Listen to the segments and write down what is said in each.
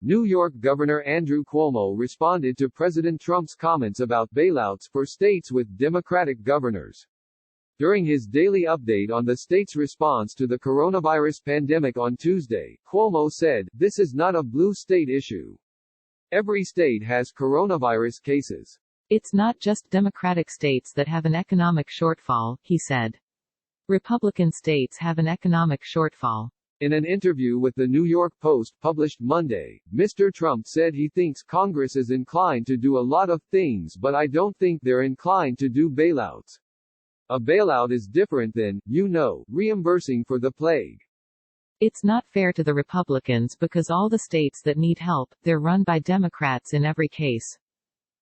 New York Governor Andrew Cuomo responded to President Trump's comments about bailouts for states with Democratic governors. During his daily update on the state's response to the coronavirus pandemic on Tuesday, Cuomo said, "This is not a blue state issue. Every state has coronavirus cases. It's not just Democratic states that have an economic shortfall," he said. Republican states have an economic shortfall. In an interview with the New York Post published Monday, Mr. Trump said he thinks Congress is inclined to do a lot of things, but I don't think they're inclined to do bailouts. A bailout is different than, reimbursing for the plague. It's not fair to the Republicans because all the states that need help, they're run by Democrats in every case.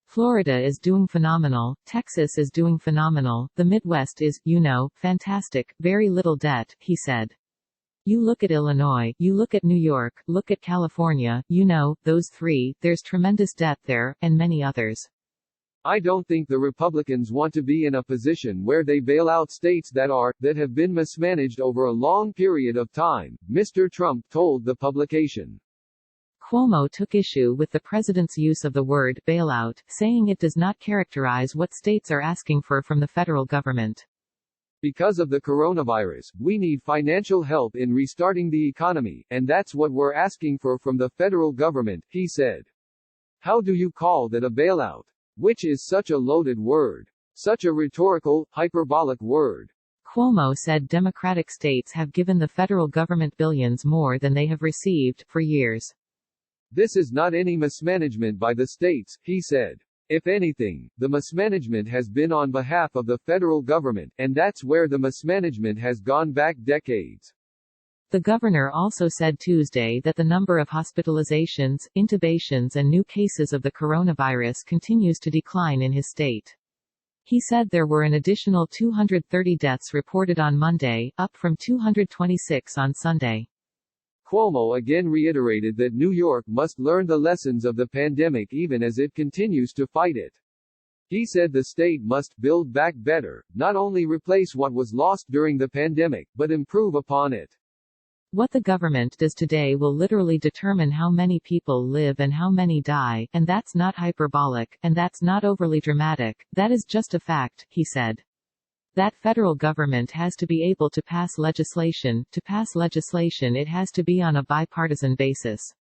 Florida is doing phenomenal, Texas is doing phenomenal, the Midwest is, fantastic, very little debt, he said. You look at Illinois, you look at New York, look at California, those three, there's tremendous debt there, and many others. I don't think the Republicans want to be in a position where they bail out states that have been mismanaged over a long period of time, Mr. Trump told the publication. Cuomo took issue with the president's use of the word bailout, saying it does not characterize what states are asking for from the federal government. Because of the coronavirus, we need financial help in restarting the economy, and that's what we're asking for from the federal government, he said. How do you call that a bailout? Which is such a loaded word. Such a rhetorical, hyperbolic word. Cuomo said Democratic states have given the federal government billions more than they have received, for years. This is not any mismanagement by the states, he said. If anything, the mismanagement has been on behalf of the federal government, and that's where the mismanagement has gone back decades. The governor also said Tuesday that the number of hospitalizations, intubations and new cases of the coronavirus continues to decline in his state. He said there were an additional 230 deaths reported on Monday, up from 226 on Sunday. Cuomo again reiterated that New York must learn the lessons of the pandemic even as it continues to fight it. He said the state must build back better, not only replace what was lost during the pandemic, but improve upon it. What the government does today will literally determine how many people live and how many die, and that's not hyperbolic, and that's not overly dramatic, that is just a fact, he said. That federal government has to be able to pass legislation. To pass legislation, it has to be on a bipartisan basis.